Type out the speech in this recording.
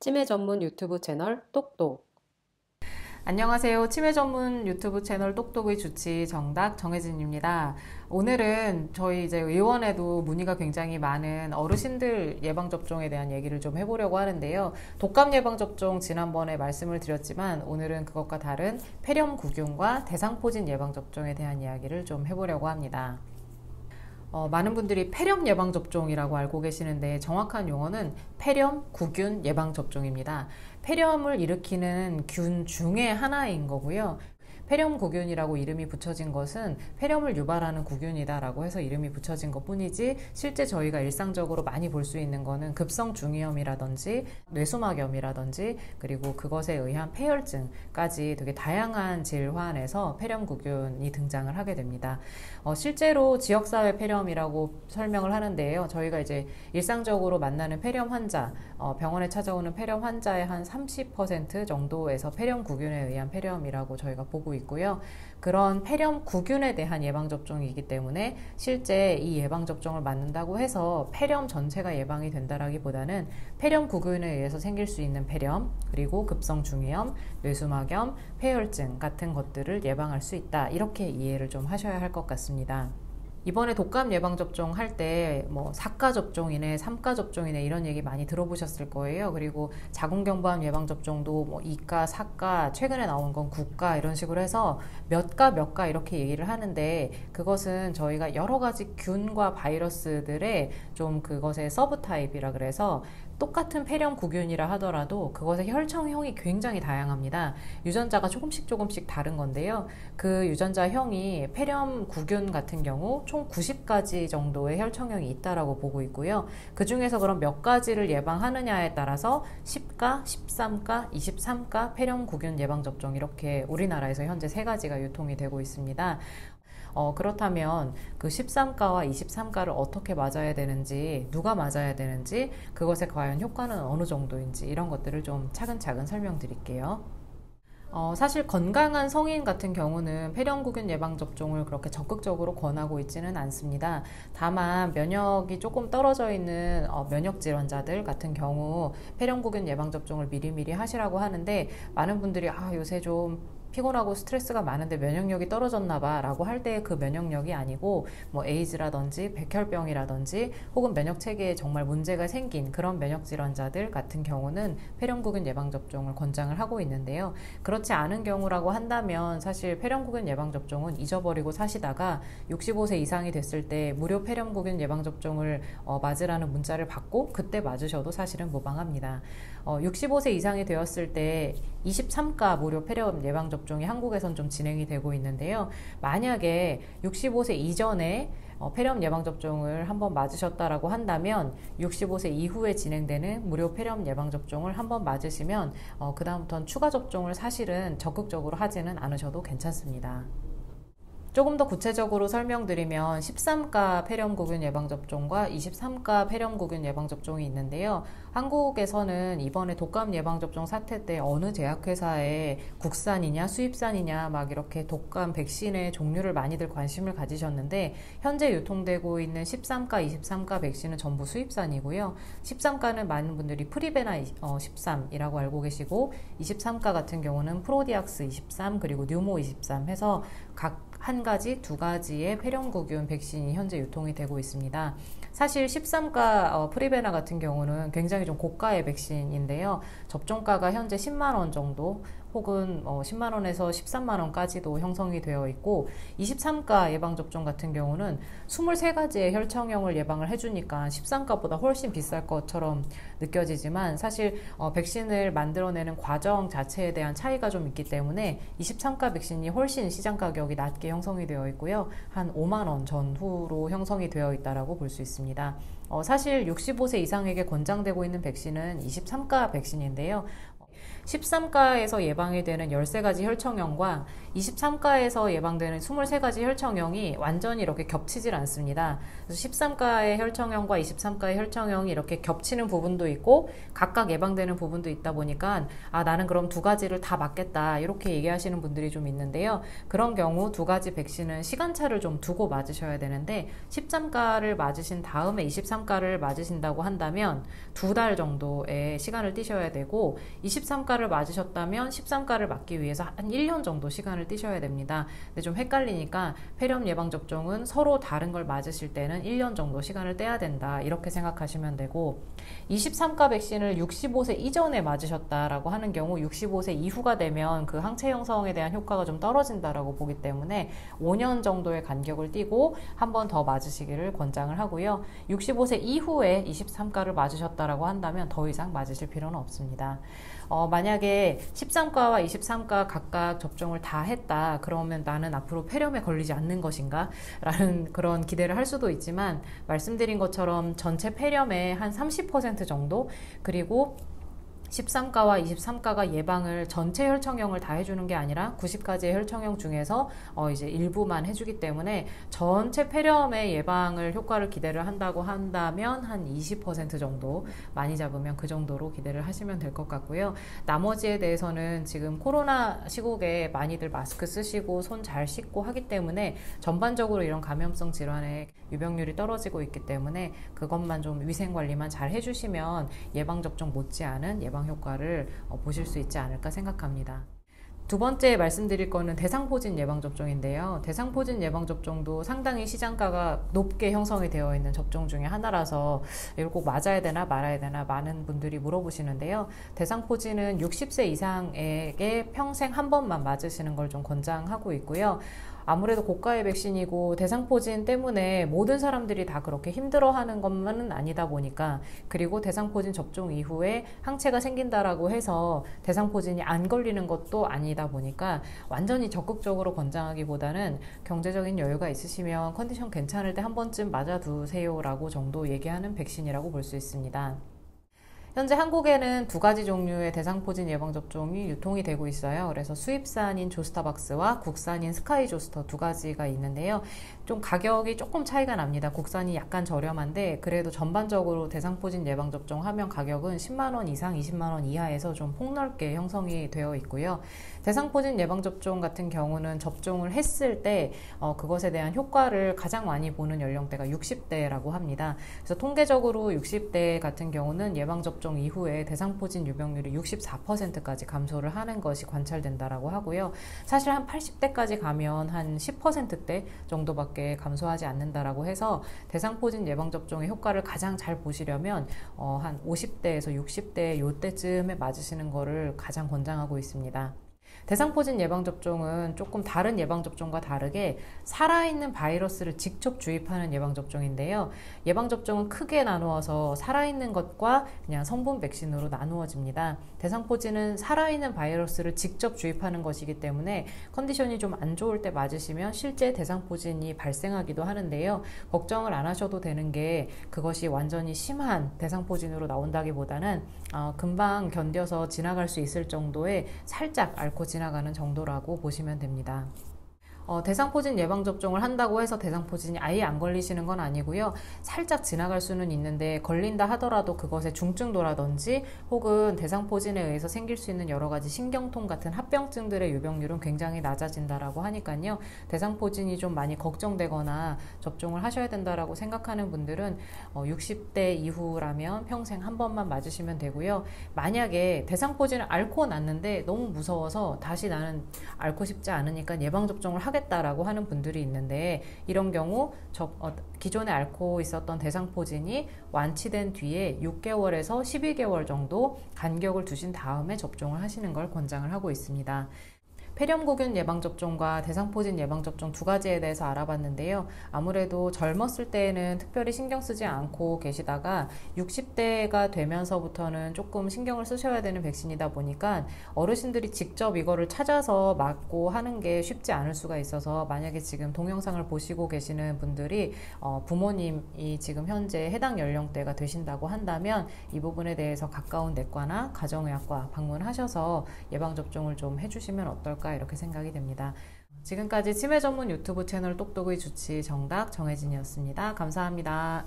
치매 전문 유튜브 채널 똑똑. 안녕하세요. 치매 전문 유튜브 채널 똑똑의 주치 정답 정혜진입니다. 오늘은 저희 이제 의원에도 문의가 굉장히 많은 어르신들 예방접종에 대한 얘기를 좀 해보려고 하는데요. 독감 예방접종 지난번에 말씀을 드렸지만 오늘은 그것과 다른 폐렴구균과 대상포진 예방접종에 대한 이야기를 좀 해보려고 합니다. 많은 분들이 폐렴 예방접종이라고 알고 계시는데 정확한 용어는 폐렴구균 예방접종입니다. 폐렴을 일으키는 균 중에 하나인 거고요. 폐렴구균이라고 이름이 붙여진 것은 폐렴을 유발하는 구균이다라고 해서 이름이 붙여진 것 뿐이지 실제 저희가 일상적으로 많이 볼 수 있는 거는 급성중이염이라든지 뇌수막염이라든지 그리고 그것에 의한 폐혈증까지 되게 다양한 질환에서 폐렴구균이 등장을 하게 됩니다. 실제로 지역사회 폐렴이라고 설명을 하는데요. 저희가 이제 일상적으로 만나는 폐렴 환자, 병원에 찾아오는 폐렴 환자의 한 30% 정도에서 폐렴구균에 의한 폐렴이라고 저희가 보고 있고요. 그런 폐렴구균에 대한 예방접종이기 때문에 실제 이 예방접종을 맞는다고 해서 폐렴 전체가 예방이 된다라기보다는 폐렴구균에 의해서 생길 수 있는 폐렴, 그리고 급성중이염, 뇌수막염, 폐혈증 같은 것들을 예방할 수 있다. 이렇게 이해를 좀 하셔야 할 것 같습니다. 이번에 독감 예방접종 할 때 뭐 4가 접종이네 3가 접종이네 이런 얘기 많이 들어보셨을 거예요. 그리고 자궁경부암 예방접종도 뭐 2가 4가 최근에 나온 건 9가 이런 식으로 해서 몇 가 이렇게 얘기를 하는데 그것은 저희가 여러 가지 균과 바이러스들의 좀 그것의 서브 타입이라 그래서 똑같은 폐렴구균이라 하더라도 그것의 혈청형이 굉장히 다양합니다. 유전자가 조금씩 다른 건데요. 그 유전자형이 폐렴구균 같은 경우 총 90가지 정도의 혈청형이 있다라고 보고 있고요. 그 중에서 그럼 몇 가지를 예방하느냐에 따라서 10가, 13가, 23가 폐렴구균 예방접종 이렇게 우리나라에서 현재 3가지가 유통이 되고 있습니다. 그렇다면 그 13가와 23가를 어떻게 맞아야 되는지, 누가 맞아야 되는지, 그것에 과연 효과는 어느 정도인지 이런 것들을 좀 차근차근 설명드릴게요. 사실 건강한 성인 같은 경우는 폐렴구균 예방접종을 그렇게 적극적으로 권하고 있지는 않습니다. 다만 면역이 조금 떨어져 있는 면역질환자들 같은 경우 폐렴구균 예방접종을 미리미리 하시라고 하는데 많은 분들이 요새 좀 피곤하고 스트레스가 많은데 면역력이 떨어졌나 봐 라고 할 때 그 면역력이 아니고 뭐 에이즈라든지 백혈병이라든지 혹은 면역체계에 정말 문제가 생긴 그런 면역질환자들 같은 경우는 폐렴구균 예방접종을 권장을 하고 있는데요. 그렇지 않은 경우라고 한다면 사실 폐렴구균 예방접종은 잊어버리고 사시다가 65세 이상이 됐을 때 무료 폐렴구균 예방접종을 맞으라는 문자를 받고 그때 맞으셔도 사실은 무방합니다. 65세 이상이 되었을 때 23가 무료 폐렴 예방접종이 한국에선 좀 진행이 되고 있는데요. 만약에 65세 이전에 폐렴 예방접종을 한번 맞으셨다라고 한다면 65세 이후에 진행되는 무료 폐렴 예방접종을 한번 맞으시면 그 다음부터는 추가 접종을 사실은 적극적으로 하지는 않으셔도 괜찮습니다. 조금 더 구체적으로 설명드리면 13가 폐렴구균 예방접종과 23가 폐렴구균 예방접종이 있는데요. 한국에서는 이번에 독감 예방접종 사태 때 어느 제약회사에 국산이냐 수입산이냐 막 이렇게 독감 백신의 종류를 많이들 관심을 가지셨는데 현재 유통되고 있는 13가, 23가 백신은 전부 수입산이고요. 13가는 많은 분들이 프리베나 13이라고 알고 계시고 23가 같은 경우는 프로디악스 23 그리고 뉴모 23 해서 각 한 가지, 두 가지의 폐렴구균 백신이 현재 유통이 되고 있습니다. 사실 13가 프리베나 같은 경우는 굉장히 좀 고가의 백신인데요. 접종가가 현재 10만 원 정도 혹은 10만 원에서 13만 원까지도 형성이 되어 있고 23가 예방접종 같은 경우는 23가지의 혈청형을 예방을 해주니까 13가보다 훨씬 비쌀 것처럼 느껴지지만 사실 백신을 만들어내는 과정 자체에 대한 차이가 좀 있기 때문에 23가 백신이 훨씬 시장 가격이 낮게 형성이 되어 있고요. 한 5만 원 전후로 형성이 되어 있다고 볼 수 있습니다. 사실 65세 이상에게 권장되고 있는 백신은 23가 백신인데요. 13가에서 예방이 되는 13가지 혈청형과 23가에서 예방되는 23가지 혈청형이 완전히 이렇게 겹치질 않습니다. 그래서 13가의 혈청형과 23가의 혈청형이 이렇게 겹치는 부분도 있고 각각 예방되는 부분도 있다 보니까 나는 그럼 두 가지를 다 맞겠다 이렇게 얘기하시는 분들이 좀 있는데요. 그런 경우 두 가지 백신은 시간차를 좀 두고 맞으셔야 되는데 13가를 맞으신 다음에 23가를 맞으신다고 한다면 2달 정도의 시간을 띄셔야 되고 23가를 맞으셨다면 13가를 맞기 위해서 한 1년 정도 시간을 띄셔야 됩니다. 근데 좀 헷갈리니까 폐렴 예방접종은 서로 다른 걸 맞으실 때는 1년 정도 시간을 떼야 된다 이렇게 생각하시면 되고 23가 백신을 65세 이전에 맞으셨다라고 하는 경우 65세 이후가 되면 그 항체 형성에 대한 효과가 좀 떨어진다라고 보기 때문에 5년 정도의 간격을 띄고 한 번 더 맞으시기를 권장을 하고요. 65세 이후에 23가를 맞으셨다라고 한다면 더 이상 맞으실 필요는 없습니다. 만약에 13가와 23가 각각 접종을 다 했다 그러면 나는 앞으로 폐렴에 걸리지 않는 것인가 라는 그런 기대를 할 수도 있지만 말씀드린 것처럼 전체 폐렴의 한 30% 정도 그리고 13가와 23가가 예방을 전체 혈청형을 다 해주는 게 아니라 90가지의 혈청형 중에서 이제 일부만 해주기 때문에 전체 폐렴의 예방을 효과를 기대를 한다고 한다면 한 20% 정도 많이 잡으면 그 정도로 기대를 하시면 될 것 같고요. 나머지에 대해서는 지금 코로나 시국에 많이들 마스크 쓰시고 손 잘 씻고 하기 때문에 전반적으로 이런 감염성 질환의 유병률이 떨어지고 있기 때문에 그것만 좀 위생관리만 잘 해주시면 예방접종 못지않은 예방 효과를 보실 수 있지 않을까 생각합니다. 두 번째 말씀드릴 거는 대상포진 예방접종인데요. 대상포진 예방접종도 상당히 시장가가 높게 형성이 되어 있는 접종 중에 하나라서 이걸 꼭 맞아야 되나 말아야 되나 많은 분들이 물어보시는데요. 대상포진은 60세 이상에게 평생 한 번만 맞으시는 걸 좀 권장하고 있고요. 아무래도 고가의 백신이고 대상포진 때문에 모든 사람들이 다 그렇게 힘들어하는 것만은 아니다 보니까 그리고 대상포진 접종 이후에 항체가 생긴다라고 해서 대상포진이 안 걸리는 것도 아니다 보니까 완전히 적극적으로 권장하기보다는 경제적인 여유가 있으시면 컨디션 괜찮을 때 한 번쯤 맞아두세요 라고 정도 얘기하는 백신이라고 볼 수 있습니다. 현재 한국에는 두 가지 종류의 대상포진 예방접종이 유통이 되고 있어요. 그래서 수입산인 조스타박스와 국산인 스카이조스터 두 가지가 있는데요. 좀 가격이 조금 차이가 납니다. 국산이 약간 저렴한데 그래도 전반적으로 대상포진 예방접종 하면 가격은 10만원 이상 20만원 이하에서 좀 폭넓게 형성이 되어 있고요. 대상포진 예방접종 같은 경우는 접종을 했을 때 그것에 대한 효과를 가장 많이 보는 연령대가 60대라고 합니다. 그래서 통계적으로 60대 같은 경우는 예방접종 이후에 대상포진 유병률이 64%까지 감소를 하는 것이 관찰된다라고 하고요. 사실 한 80대까지 가면 한 10%대 정도밖에 감소하지 않는다라고 해서 대상포진 예방접종의 효과를 가장 잘 보시려면 한 50대에서 60대 요때쯤에 맞으시는 거를 가장 권장하고 있습니다. 대상포진 예방접종은 조금 다른 예방접종과 다르게 살아있는 바이러스를 직접 주입하는 예방접종인데요. 예방접종은 크게 나누어서 살아있는 것과 그냥 성분 백신으로 나누어집니다. 대상포진은 살아있는 바이러스를 직접 주입하는 것이기 때문에 컨디션이 좀 안 좋을 때 맞으시면 실제 대상포진이 발생하기도 하는데요. 걱정을 안 하셔도 되는 게 그것이 완전히 심한 대상포진으로 나온다기보다는 금방 견뎌서 지나갈 수 있을 정도의 살짝 앓고 지나가는 정도라고 보시면 됩니다. 대상포진 예방접종을 한다고 해서 대상포진이 아예 안 걸리시는 건 아니고요. 살짝 지나갈 수는 있는데 걸린다 하더라도 그것의 중증도라든지 혹은 대상포진에 의해서 생길 수 있는 여러 가지 신경통 같은 합병증들의 유병률은 굉장히 낮아진다라고 하니까요. 대상포진이 좀 많이 걱정되거나 접종을 하셔야 된다라고 생각하는 분들은 60대 이후라면 평생 한 번만 맞으시면 되고요. 만약에 대상포진을 앓고 났는데 너무 무서워서 다시 나는 앓고 싶지 않으니까 예방접종을 하겠다라고 하는 분들이 있는데 이런 경우 기존에 앓고 있었던 대상포진이 완치된 뒤에 6개월에서 12개월 정도 간격을 두신 다음에 접종을 하시는 걸 권장을 하고 있습니다. 폐렴구균 예방접종과 대상포진 예방접종 두 가지에 대해서 알아봤는데요. 아무래도 젊었을 때에는 특별히 신경 쓰지 않고 계시다가 60대가 되면서부터는 조금 신경을 쓰셔야 되는 백신이다 보니까 어르신들이 직접 이거를 찾아서 맞고 하는 게 쉽지 않을 수가 있어서, 만약에 지금 동영상을 보시고 계시는 분들이 부모님이 지금 현재 해당 연령대가 되신다고 한다면 이 부분에 대해서 가까운 내과나 가정의학과 방문하셔서 예방접종을 좀 해주시면 어떨까 이렇게 생각이 됩니다. 지금까지 치매 전문 유튜브 채널 똑똑의 주치 정답 정혜진이었습니다. 감사합니다.